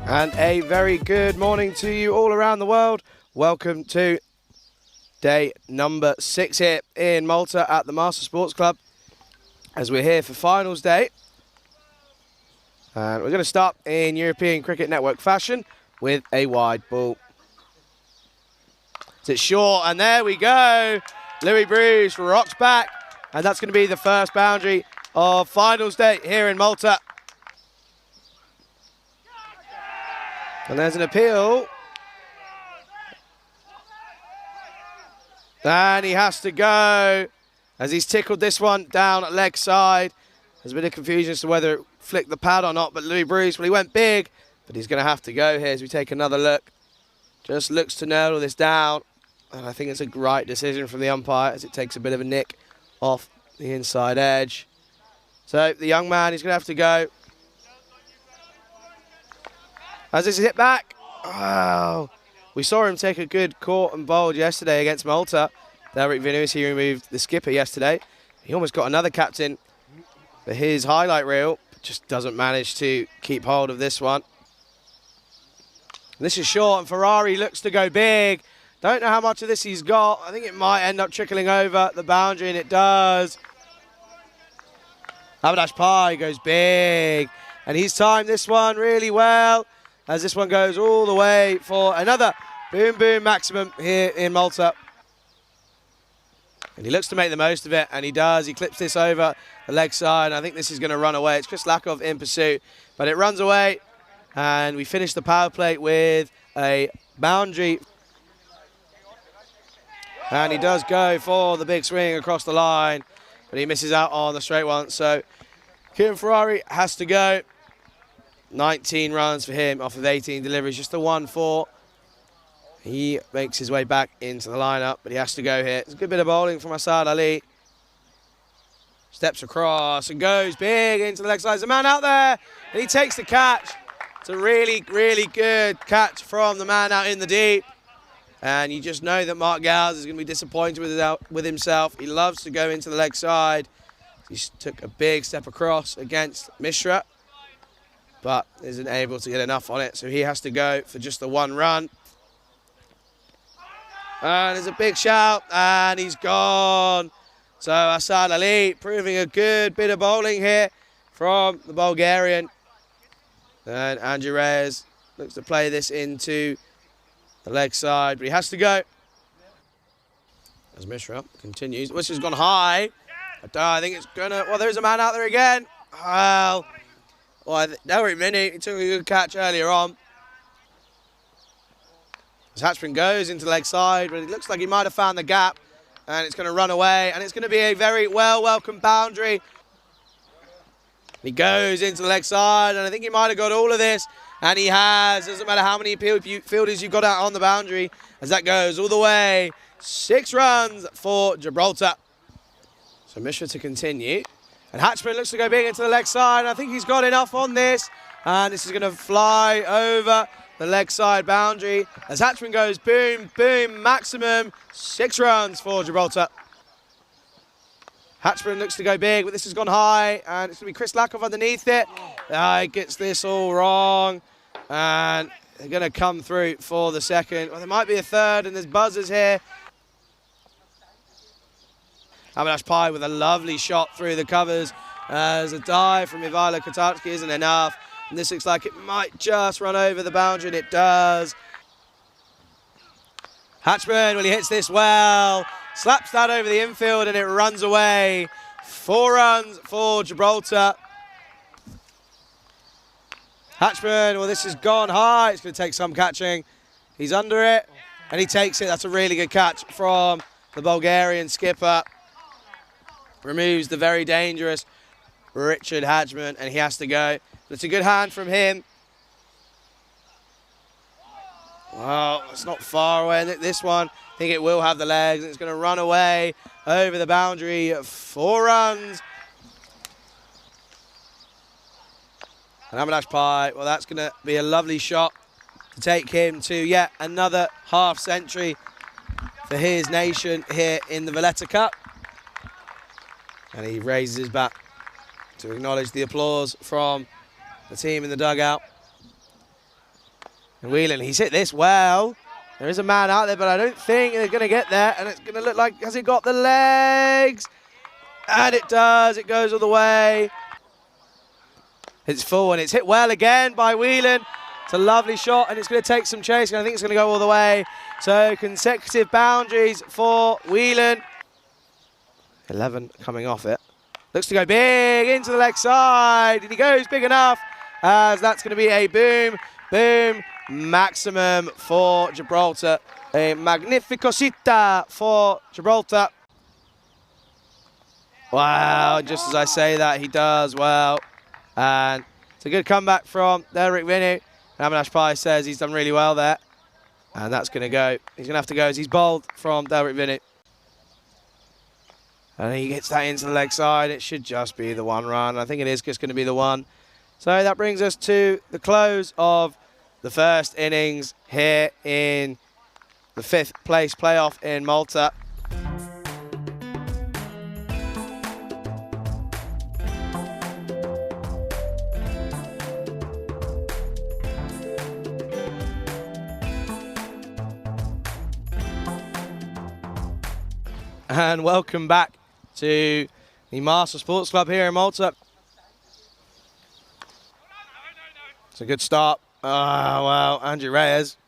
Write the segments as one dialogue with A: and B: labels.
A: And a very good morning to you all around the world. Welcome to day number 6 here in Malta at the Master Sports Club as we're here for finals day. And we're going to start in European Cricket Network fashion with a wide ball. It's short, and there we go. Louis Bruce rocks back, and that's going to be the first boundary of finals day here in Malta. And there's an appeal. And he has to go as he's tickled this one down at leg side. There's a bit of confusion as to whether it flicked the pad or not, but Louis Bruce, well, he went big, but he's going to have to go here as we take another look. Just looks to nail this down, and I think it's a right decision from the umpire as it takes a bit of a nick off the inside edge. So the young man, he's going to have to go. As this is hit back, oh, we saw him take a good caught and bowled yesterday against Malta. Derek Vinus, he removed the skipper yesterday. He almost got another captain for his highlight reel, but just doesn't manage to keep hold of this one. This is short, and Ferrari looks to go big. Don't know how much of this he's got. I think it might end up trickling over the boundary, and it does. Avinash Pai goes big, and he's timed this one really well, as this one goes all the way for another boom boom maximum here in Malta. And he looks to make the most of it, and he does. He clips this over the leg side, and I think this is going to run away. It's Chris Lakov in pursuit, but it runs away, and we finish the power play with a boundary. And he does go for the big swing across the line, but he misses out on the straight one. So Kieran Ferrari has to go. 19 runs for him off of 18 deliveries, just a 1-4. He makes his way back into the lineup, but he has to go here. It's a good bit of bowling from Asad Ali. Steps across and goes big into the leg side. There's a man out there, and he takes the catch. It's a really, really good catch from the man out in the deep. And you just know that Mark Gowers is going to be disappointed with himself. He loves to go into the leg side. He took a big step across against Mishra, but isn't able to get enough on it, so he has to go for just the 1 run. And there's a big shout, and he's gone. So Asad Ali proving a good bit of bowling here from the Bulgarian. And Andrew Reyes looks to play this into the leg side, but he has to go. As Mishra continues, which has gone high. I think it's gonna, well, there's a man out there again. Well, every minute, he took a good catch earlier on. As Hatchman goes into the leg side, but it looks like he might have found the gap, and it's going to run away, and it's going to be a very welcome boundary. He goes into the leg side, and I think he might have got all of this, and he has. Doesn't matter how many fielders you've got out on the boundary, as that goes all the way. 6 runs for Gibraltar. So Mishra to continue. And Hatchman looks to go big into the leg side. I think he's got enough on this. And this is going to fly over the leg side boundary. As Hatchman goes boom, boom, maximum. 6 runs for Gibraltar. Hatchman looks to go big, but this has gone high. And it's going to be Chris Lakov underneath it. He gets this all wrong. And they're going to come through for the second. Well, there might be a third, and there's buzzers here. Avinash Pai with a lovely shot through the covers as a dive from Ivailo Kotarski isn't enough. And this looks like it might just run over the boundary, and it does. Hatchman, well, he hits this well, slaps that over the infield, and it runs away. 4 runs for Gibraltar. Hatchman, well, this has gone high. It's going to take some catching. He's under it, and he takes it. That's a really good catch from the Bulgarian skipper. Removes the very dangerous Richard Hatchman, and he has to go. But it's a good hand from him. Well, it's not far away. This one, I think it will have the legs, and it's going to run away over the boundary. 4 runs. And Avinash Pai, well, that's going to be a lovely shot to take him to yet another half century for his nation here in the Valletta Cup. And he raises his bat to acknowledge the applause from the team in the dugout. And Whelan, he's hit this well. There is a man out there, but I don't think they're going to get there. And it's going to look like, has it got the legs? And it does. It goes all the way. It's full, and it's hit well again by Whelan. It's a lovely shot, and it's going to take some chase, and I think it's going to go all the way. So consecutive boundaries for Whelan. 11 coming off it. Looks to go big into the leg side, and he goes big enough, as that's going to be a boom, boom, maximum for Gibraltar. A magnificosita for Gibraltar. Wow, just as I say that, he does well. And it's a good comeback from Derek Vinny. Avinash Pai says he's done really well there. And that's going to go. He's going to have to go as he's bowled from Derek Vinny. And he gets that into the leg side. It should just be the 1 run. I think it is just going to be the 1. So that brings us to the close of the first innings here in the 5th place playoff in Malta. And welcome back to the Master Sports Club here in Malta. It's a good start. Well, Andrew Reyes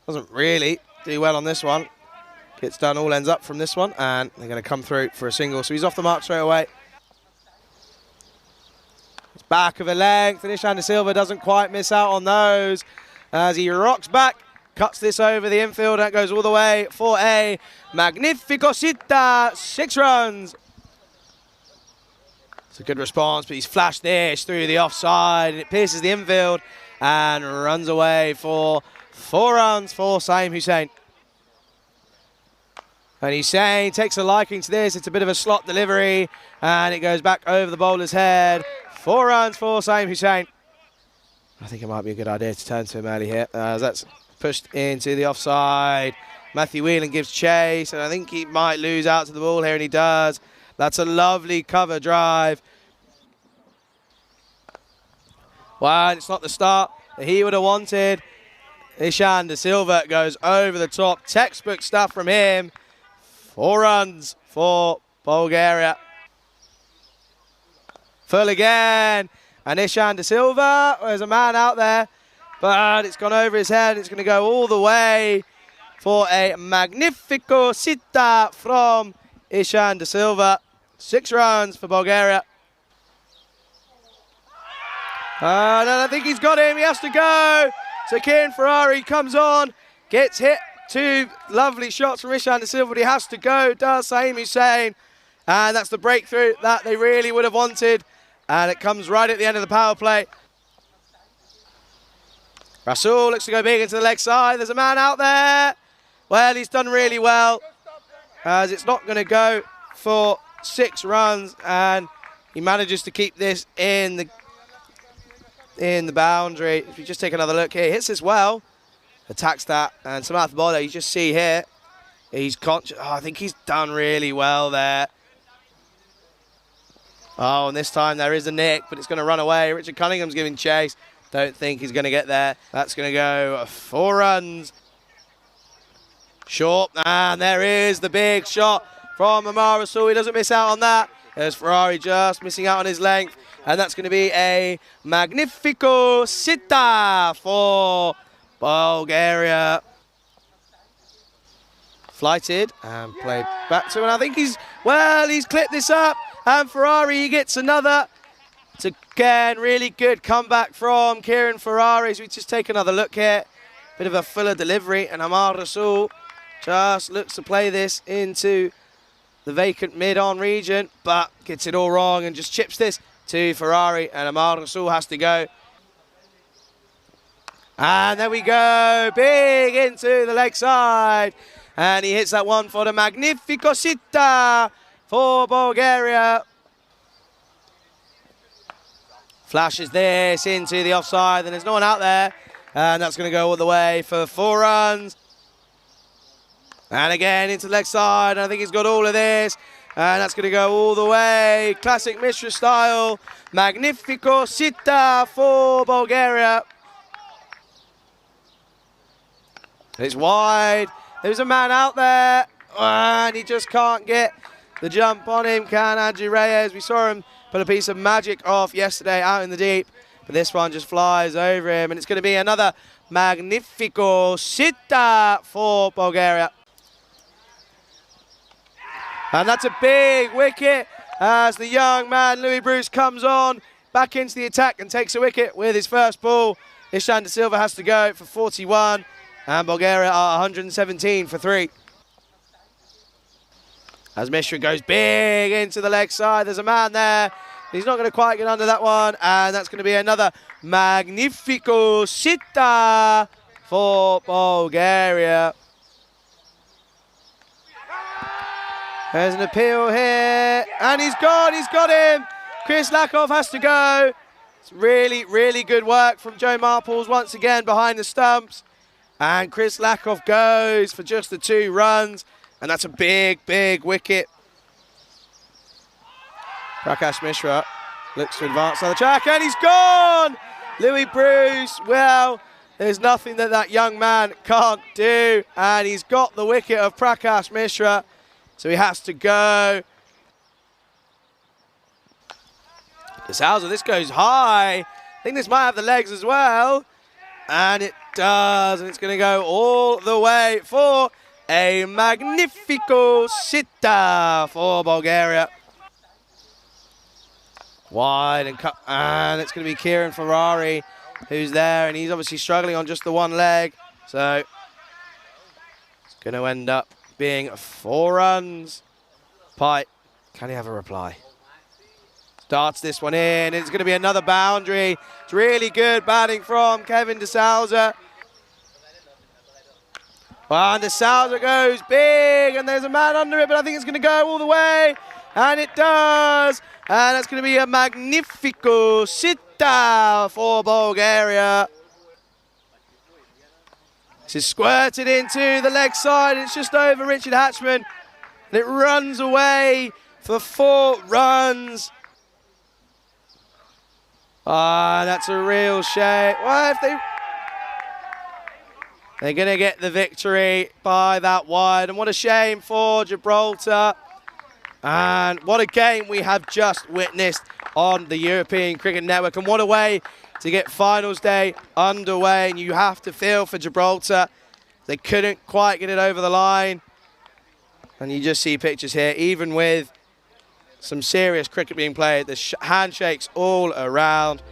A: doesn't really do well on this one. Gets done all ends up from this one, and they're going to come through for a single. So he's off the mark straight away. It's back of a length, and Ishan De Silva doesn't quite miss out on those as he rocks back. Cuts this over the infield, that goes all the way for a magnificosita, 6 runs. It's a good response, but he's flashed this through the offside, and it pierces the infield and runs away for 4 runs for Saeem Hussain. And Hussain takes a liking to this. It's a bit of a slot delivery, and it goes back over the bowler's head. 4 runs for Saeem Hussain. I think it might be a good idea to turn to him early here, as that's pushed into the offside. Matthew Whelan gives chase, and I think he might lose out to the ball here, and he does. That's a lovely cover drive. Wow, it's not the start that he would have wanted. Ishan De Silva goes over the top. Textbook stuff from him. 4 runs for Bulgaria. Full again. And Ishan De Silva, there's a man out there, but it's gone over his head. It's going to go all the way for a magnificosita from Ishan De Silva. 6 runs for Bulgaria. And I think he's got him. He has to go. So Kieran Ferrari comes on, gets hit. 2 lovely shots from Ishan De Silva, but he has to go. Does Saeem Hussain. And that's the breakthrough that they really would have wanted. And it comes right at the end of the power play. Rasul looks to go big into the leg side. There's a man out there. Well, he's done really well, as it's not going to go for 6 runs, and he manages to keep this in the boundary. If you just take another look here, hits this well, attacks that, and Samantha Bowler, you just see here, he's conscious. I think he's done really well there. Oh, and this time there is a nick, but it's going to run away. Richard Cunningham's giving chase. Don't think he's going to get there. That's going to go 4 runs. Short, and there is the big shot from Amar Rasul. He doesn't miss out on that. There's Ferrari just missing out on his length, and that's going to be a magnificosita for Bulgaria. Flighted and played back to him, and I think he's clipped this up, and Ferrari, he gets another. It's again really good comeback from Kieran Ferrari. So we just take another look here. Bit of a fuller delivery, and Amar Rasul just looks to play this into the vacant mid-on region, but gets it all wrong and just chips this to Ferrari, and Amar Rasul has to go. And there we go, big into the leg side. And he hits that one for the magnificosita for Bulgaria. Flashes this into the offside, and there's no one out there. And that's going to go all the way for 4 runs. And again into the leg side. I think he's got all of this. And that's going to go all the way. Classic Mishra style. Magnificosita for Bulgaria. It's wide. There's a man out there, and he just can't get the jump on him, can Andrew Reyes. We saw him put a piece of magic off yesterday out in the deep, but this one just flies over him, and it's going to be another magnifico sita for Bulgaria. And that's a big wicket as the young man, Louis Bruce, comes on back into the attack and takes a wicket with his first ball. Ishan De Silva has to go for 41, and Bulgaria are 117 for 3. As Mishra goes big into the leg side, there's a man there. He's not going to quite get under that one, and that's going to be another magnifico sita for Bulgaria. There's an appeal here, and he's got him. Chris Lakov has to go. It's really, really good work from Joe Marples once again behind the stumps. And Chris Lakov goes for just the 2 runs, and that's a big, big wicket. Prakash Mishra looks to advance on the track, and he's gone! Louis Bruce, well, there's nothing that young man can't do, and he's got the wicket of Prakash Mishra. So he has to go. De Souza, this goes high. I think this might have the legs as well. And it does. And it's going to go all the way for a magnifico sita for Bulgaria. Wide and cut. And it's going to be Kieran Ferrari who's there. And he's obviously struggling on just the one leg. So it's going to end up being 4 runs. Pite, can he have a reply? Starts this one in. It's going to be another boundary. It's really good batting from Kevin De Souza. And De Souza goes big, and there's a man under it, but I think it's going to go all the way. And it does. And that's going to be a magnifico sita for Bulgaria. This is squirted into the leg side. It's just over Richard Hatchman. And it runs away for 4 runs. That's a real shame. Well, if they're going to get the victory by that wide. And what a shame for Gibraltar. And what a game we have just witnessed on the European Cricket Network. And what a way to get finals day underway. And you have to feel for Gibraltar. They couldn't quite get it over the line. And you just see pictures here, even with some serious cricket being played, there's handshakes all around.